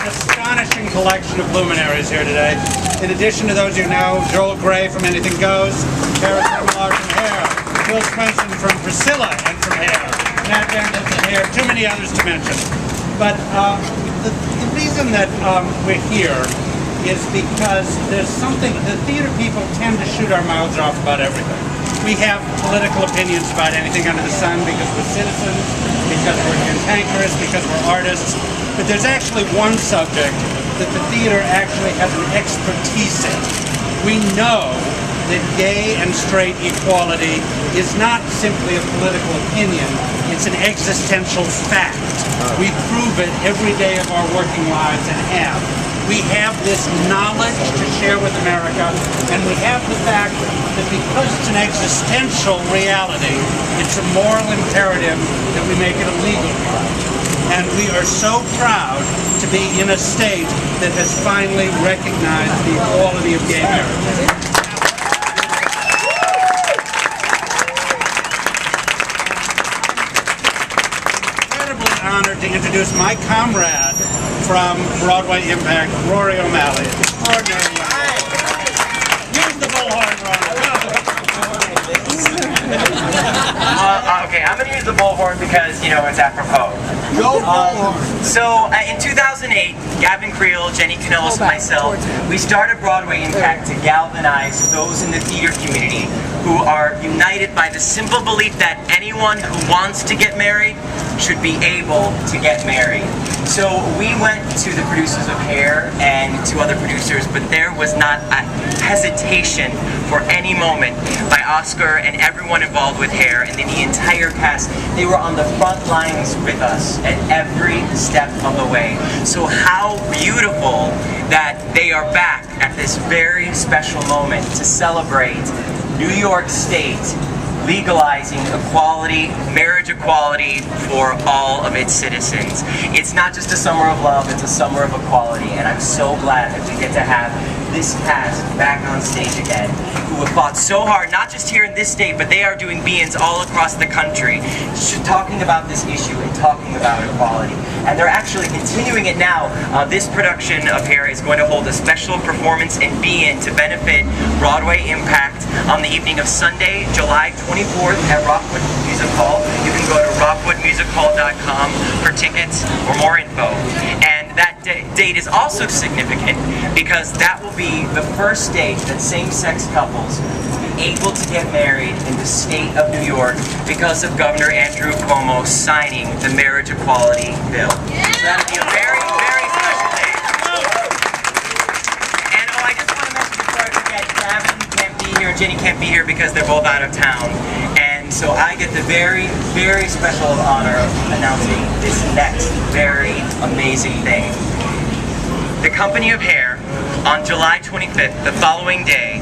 astonishing collection of luminaries here today. In addition to those you know, Joel Gray from Anything Goes, Paris Remillard from Hair, Bill Swenson from Priscilla and from Hair, Matt Vandal from Hair, too many others to mention. But the reason that we're here is because there's something, the theater people tend to shoot our mouths off about everything. We have political opinions about anything under the sun because we're citizens, because we're cantankerous, because we're artists. But there's actually one subject that the theater actually has an expertise in. We know that gay and straight equality is not simply a political opinion, it's an existential fact. We prove it every day of our working lives and have. We have this knowledge to share with America, and we have the fact that because it's an existential reality, it's a moral imperative that we make it a legal one. And we are so proud to be in a state that has finally recognized the equality of gay marriage. Honored to introduce my comrade from Broadway Impact, Rory O'Malley. Extraordinary. Use the bullhorn, Okay, I'm going to use the bullhorn because, you know, it's apropos. Go bullhorn. So, in 2008, Gavin Creel, Jenny Canellis, and myself, we started Broadway Impact to galvanize those in the theater community who are united by the simple belief that anyone who wants to get married should be able to get married. So we went to the producers of Hair and to other producers, but there was not a hesitation for any moment by Oskar and everyone involved with Hair and the entire cast. They were on the front lines with us at every step of the way. So how beautiful that they are back at this very special moment to celebrate New York State legalizing equality, marriage equality for all of its citizens. It's not just a summer of love, it's a summer of equality, and I'm so glad that we get to have this cast back on stage again, who have fought so hard, not just here in this state, but they are doing be-ins all across the country, talking about this issue and talking about equality. And they're actually continuing it now. This production of Hair is going to hold a special performance and be-in to benefit Broadway Impact on the evening of Sunday, July 24th at Rockwood Music Hall. You can go to rockwoodmusichall.com for tickets or more info. And that date is also significant because that will be the first date that same-sex couples will be able to get married in the state of New York because of Governor Andrew Cuomo signing the marriage equality bill. So that'll be a very, very special day. And I just want to mention before I forget, Gavin can't be here, Jenny can't be here because they're both out of town. And so I get the very, very special honor of announcing this next very amazing thing. The Company of Hair, on July 25th, the following day,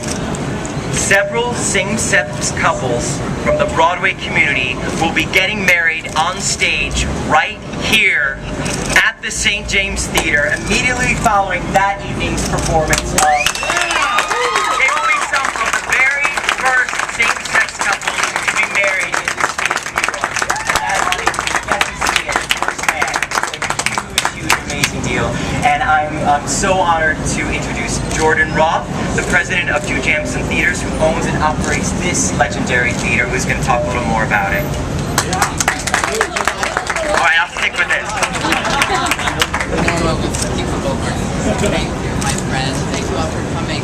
several same-sex couples from the Broadway community will be getting married on stage right here at the St. James Theater immediately following that evening's performance of it will be some of the very first same-sex couples to be married in the state of New York. And you get to see it firsthand. It's a huge, amazing deal. And I'm so honored to introduce Jordan Roth, the president of Jujamcyn Theaters, who owns and operates this legendary theater, who's going to talk a little more about it. All right, I'll stick with this. Thank you, my friend. Thank you all for coming.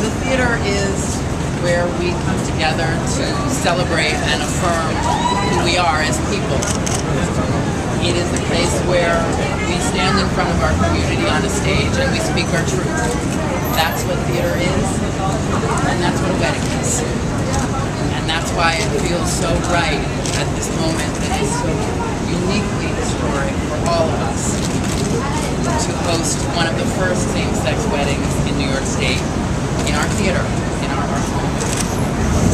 The theater is where we come together to celebrate and affirm who we are as people. It is a place where we stand in front of our community on a stage and we speak our truth. That's what theater is, and that's what a wedding is. And that's why it feels so right at this moment that is so uniquely historic for all of us to host one of the first same-sex weddings in New York State in our theater, in our home.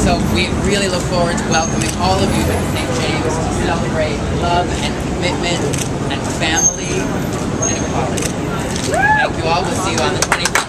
So we really look forward to welcoming all of you to St. James to celebrate love and commitment and family and equality. Thank you all. We'll see you on the 24th.